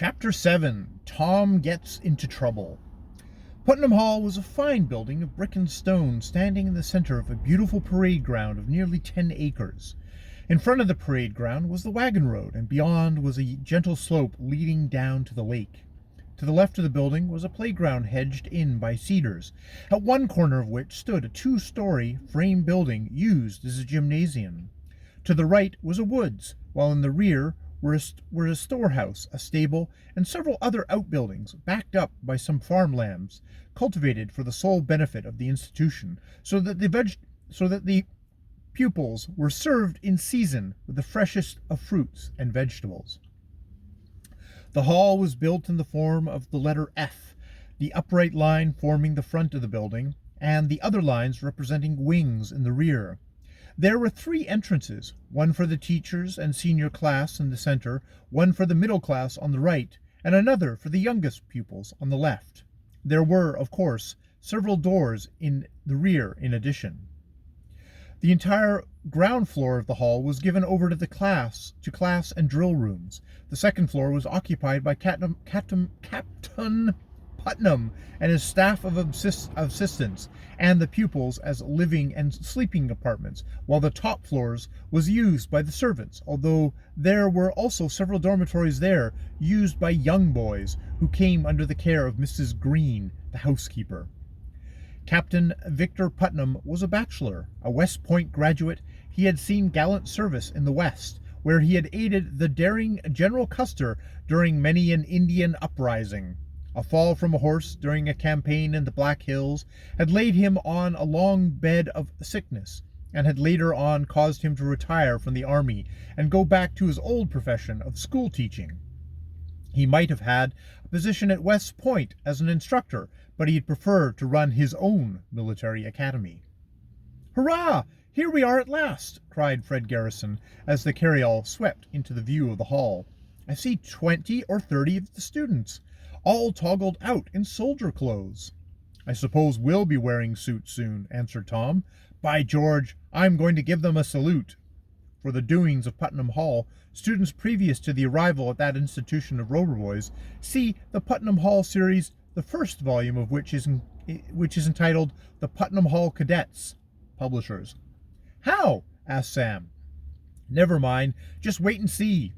Chapter 7, Tom Gets into Trouble. Putnam Hall was a fine building of brick and stone standing in the center of a beautiful parade ground of nearly 10 acres. In front of the parade ground was the wagon road, and beyond was a gentle slope leading down to the lake. To the left of the building was a playground hedged in by cedars, at one corner of which stood a 2-story frame building used as a gymnasium. To the right was a woods, while in the rear were a storehouse, a stable, and several other outbuildings backed up by some farmlands, cultivated for the sole benefit of the institution, so that the pupils were served in season with the freshest of fruits and vegetables. The hall was built in the form of the letter F, the upright line forming the front of the building, and the other lines representing wings in the rear. There were 3 entrances, one for the teachers and senior class in the center, one for the middle class on the right, and another for the youngest pupils on the left. There were, of course, several doors in the rear in addition. The entire ground floor of the hall was given over to class and drill rooms. The second floor was occupied by Captain Putnam and his staff of assistants, and the pupils as living and sleeping apartments, while the top floors was used by the servants, although there were also several dormitories there used by young boys who came under the care of Mrs. Green, the housekeeper. Captain Victor Putnam was a bachelor, a West Point graduate. He had seen gallant service in the West, where he had aided the daring General Custer during many an Indian uprising. A fall from a horse during a campaign in the Black Hills had laid him on a long bed of sickness, and had later on caused him to retire from the army and go back to his old profession of school teaching. He might have had a position at West Point as an instructor, but he had preferred to run his own military academy. "Hurrah! Here we are at last!" cried Fred Garrison, as the carryall swept into the view of the hall. "I see 20 or 30 of the students, all toggled out in soldier clothes." "I suppose we'll be wearing suits soon," answered Tom. "By George, I'm going to give them a salute." For the doings of Putnam Hall, students previous to the arrival at that institution of Rover Boys, see the Putnam Hall series, the first volume of which is entitled The Putnam Hall Cadets, Publishers. "How?" asked Sam. "Never mind, just wait and see."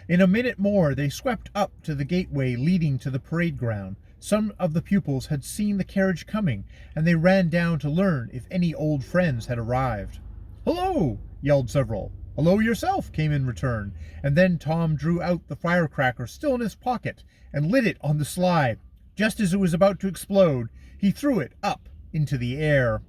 In a minute more they swept up to the gateway leading to the parade ground. Some of the pupils had seen the carriage coming, and they ran down to learn if any old friends had arrived. "Hello!" yelled several. "Hello yourself!" came in return, and then Tom drew out the firecracker still in his pocket and lit it on the sly. Just as it was about to explode, he threw it up into the air.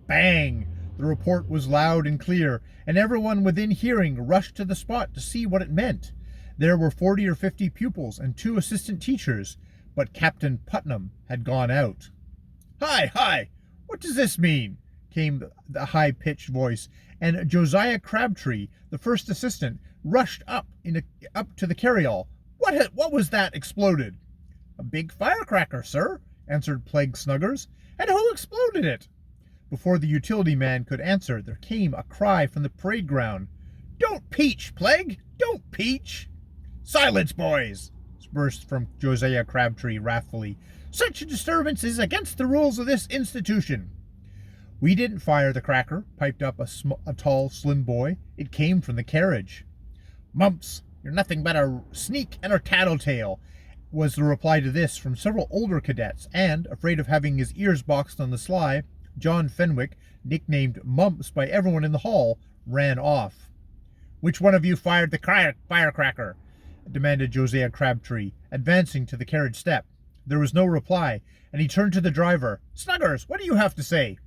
Bang! The report was loud and clear, and everyone within hearing rushed to the spot to see what it meant. There were 40 or 50 pupils and 2 assistant teachers, but Captain Putnam had gone out. "Hi, hi! What does this mean?" came the high-pitched voice, and Josiah Crabtree, the first assistant, rushed up to the carryall. What was that exploded?" "A big firecracker, sir," answered Plague Snuggers. "And who exploded it?" Before the utility man could answer, there came a cry from the parade ground. "Don't peach, Plague! Don't peach!" "Silence, boys!" burst from Josiah Crabtree wrathfully. "Such a disturbance is against the rules of this institution." "We didn't fire the cracker," piped up a tall, slim boy. "It came from the carriage." "Mumps, you're nothing but a sneak and a tattletale," was the reply to this from several older cadets, and, afraid of having his ears boxed on the sly, John Fenwick, nicknamed Mumps by everyone in the hall, ran off. "Which one of you fired the firecracker?" demanded Josiah Crabtree, advancing to the carriage step. There was no reply, and he turned to the driver. "Snuggers, what do you have to say?"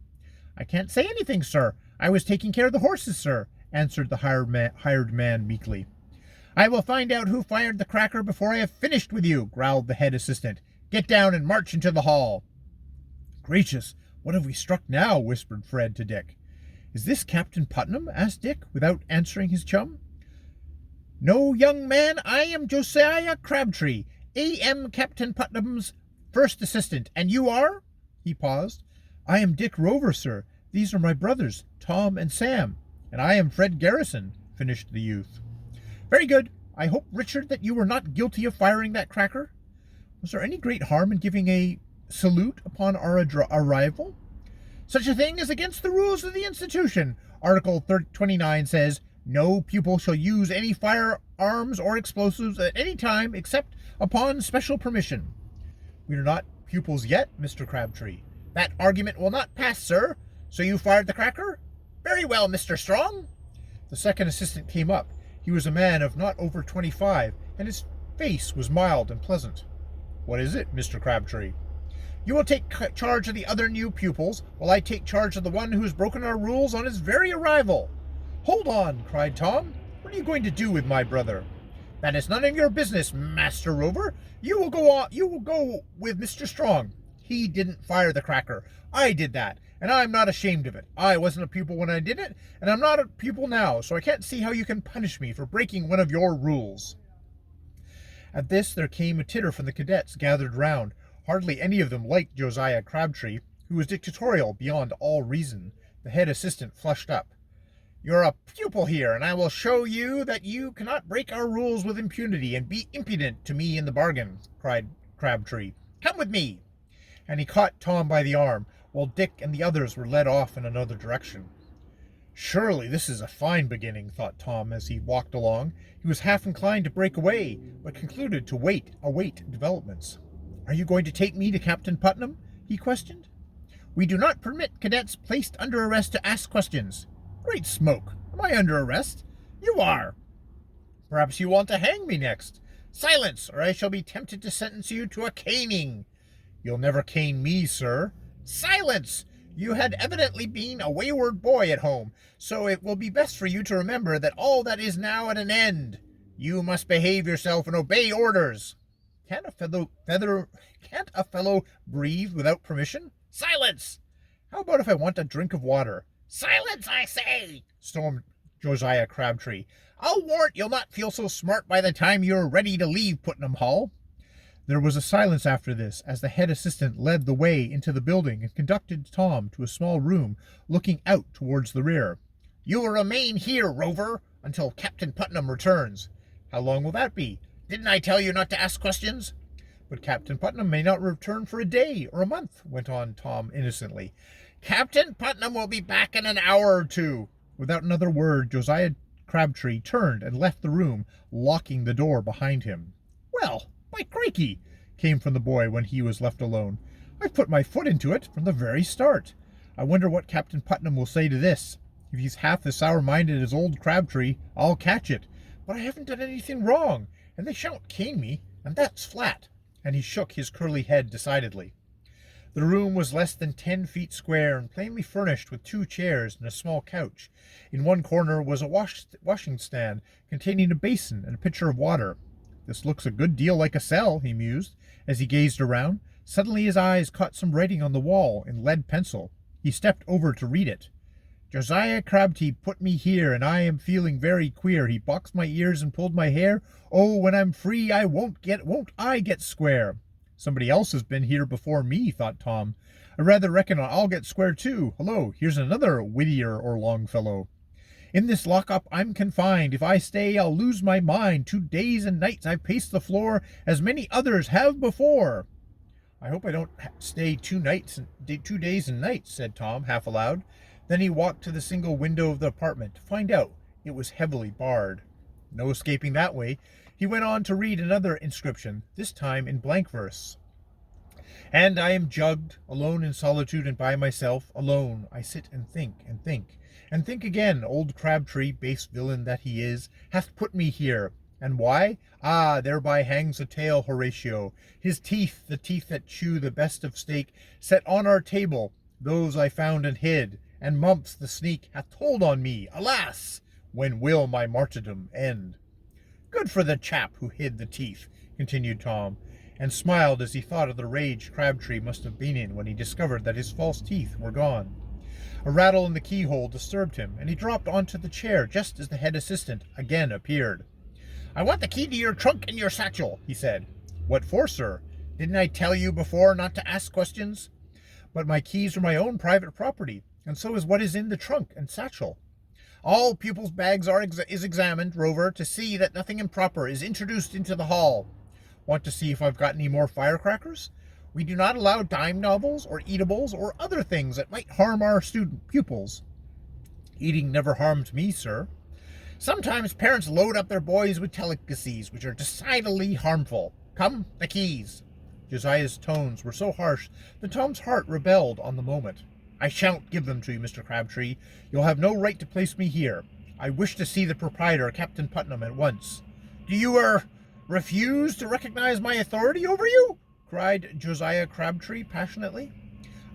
"I can't say anything, sir. I was taking care of the horses, sir," answered the hired man meekly. "I will find out who fired the cracker before I have finished with you," growled the head assistant. "Get down and march into the hall." "Gracious, what have we struck now?" whispered Fred to Dick. "Is this Captain Putnam?" asked Dick, without answering his chum. "No, young man, I am Josiah Crabtree, A.M. Captain Putnam's first assistant, and you are?" He paused. "I am Dick Rover, sir. These are my brothers, Tom and Sam." "And I am Fred Garrison," finished the youth. "Very good. I hope, Richard, that you were not guilty of firing that cracker? Was there any great harm in giving a salute upon our arrival? Such a thing is against the rules of the institution. Article 29 says, no pupil shall use any firearms or explosives at any time except upon special permission. We are not pupils yet, Mr. Crabtree. That argument will not pass, sir. So you fired the cracker? Very well, Mr. Strong. The second assistant came up. He was a man of not over 25, and his face was mild and pleasant. What is it, Mr. Crabtree? You will take charge of the other new pupils, while I take charge of the one who has broken our rules on his very arrival. Hold on, cried Tom. What are you going to do with my brother? That is none of your business, Master Rover. You will go with Mr. Strong. He didn't fire the cracker. I did that, and I'm not ashamed of it. I wasn't a pupil when I did it, and I'm not a pupil now, so I can't see how you can punish me for breaking one of your rules. At this there came a titter from the cadets gathered round. Hardly any of them liked Josiah Crabtree, who was dictatorial beyond all reason. The head assistant flushed up. You're a pupil here, and I will show you that you cannot break our rules with impunity and be impudent to me in the bargain, cried Crabtree. Come with me. And he caught Tom by the arm, while Dick and the others were led off in another direction. Surely this is a fine beginning, thought Tom as he walked along. He was half inclined to break away, but concluded to await developments. Are you going to take me to Captain Putnam? He questioned. We do not permit cadets placed under arrest to ask questions. Great smoke! Am I under arrest? You are. Perhaps you want to hang me next. Silence, or I shall be tempted to sentence you to a caning. You'll never cane me, sir. Silence! You had evidently been a wayward boy at home, so it will be best for you to remember that all that is now at an end. You must behave yourself and obey orders. Can't a fellow breathe without permission? Silence! How about if I want a drink of water? Silence, I say! Stormed Josiah Crabtree. I'll warrant you'll not feel so smart by the time you're ready to leave Putnam Hall. There was a silence after this, as the head assistant led the way into the building and conducted Tom to a small room looking out towards the rear. You will remain here, Rover, until Captain Putnam returns. How long will that be? Didn't I tell you not to ask questions? But Captain Putnam may not return for a day or a month, went on Tom innocently. Captain Putnam will be back in an hour or two. Without another word, Josiah Crabtree turned and left the room, locking the door behind him. Well, by crikey, came from the boy when he was left alone. I've put my foot into it from the very start. I wonder what Captain Putnam will say to this. If he's half as sour-minded as old Crabtree, I'll catch it. But I haven't done anything wrong, and they shan't cane me, and that's flat. And he shook his curly head decidedly. The room was less than 10 feet square and plainly furnished with 2 chairs and a small couch. In one corner was a washing stand containing a basin and a pitcher of water. This looks a good deal like a cell, he mused, as he gazed around. Suddenly his eyes caught some writing on the wall in lead pencil. He stepped over to read it. Josiah Crabtree put me here, and I am feeling very queer. He boxed my ears and pulled my hair. Oh, when I'm free, won't I get square? Somebody else has been here before me, thought Tom. I rather reckon I'll get square too. Hello, here's another Whittier or Longfellow. In this lock-up I'm confined. If I stay, I'll lose my mind. 2 days and nights I've paced the floor, as many others have before. I hope I don't stay 2 days and nights, said Tom, half aloud. Then he walked to the single window of the apartment to find out it was heavily barred. No escaping that way. He went on to read another inscription, this time in blank verse. And I am jugged, alone in solitude and by myself, alone I sit and think, and think again. Old Crabtree, base villain that he is, hath put me here. And why? Ah, thereby hangs a tale, Horatio. His teeth, the teeth that chew the best of steak, set on our table, those I found and hid, and Mumps the sneak hath told on me. Alas! When will my martyrdom end? Good for the chap who hid the teeth, continued Tom, and smiled as he thought of the rage Crabtree must have been in when he discovered that his false teeth were gone. A rattle in the keyhole disturbed him, and he dropped onto the chair just as the head assistant again appeared. I want the key to your trunk and your satchel, he said. What for, sir? Didn't I tell you before not to ask questions? But my keys are my own private property, and so is what is in the trunk and satchel. All pupils' bags is examined, Rover, to see that nothing improper is introduced into the hall. Want to see if I've got any more firecrackers? We do not allow dime novels or eatables or other things that might harm our student pupils. Eating never harmed me, sir. Sometimes parents load up their boys with delicacies which are decidedly harmful. Come, the keys. Josiah's tones were so harsh that Tom's heart rebelled on the moment. I shan't give them to you, Mr. Crabtree. You'll have no right to place me here. I wish to see the proprietor, Captain Putnam, at once. Do you, refuse to recognize my authority over you? Cried Josiah Crabtree passionately.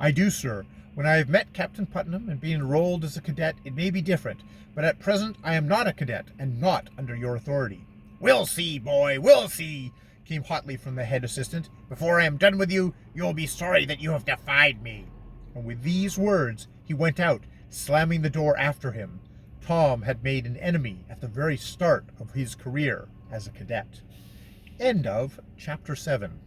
I do, sir. When I have met Captain Putnam and been enrolled as a cadet, it may be different, but at present I am not a cadet and not under your authority. We'll see, boy, we'll see, came hotly from the head assistant. Before I am done with you, you'll be sorry that you have defied me. And with these words, he went out, slamming the door after him. Tom had made an enemy at the very start of his career as a cadet. End of Chapter 7.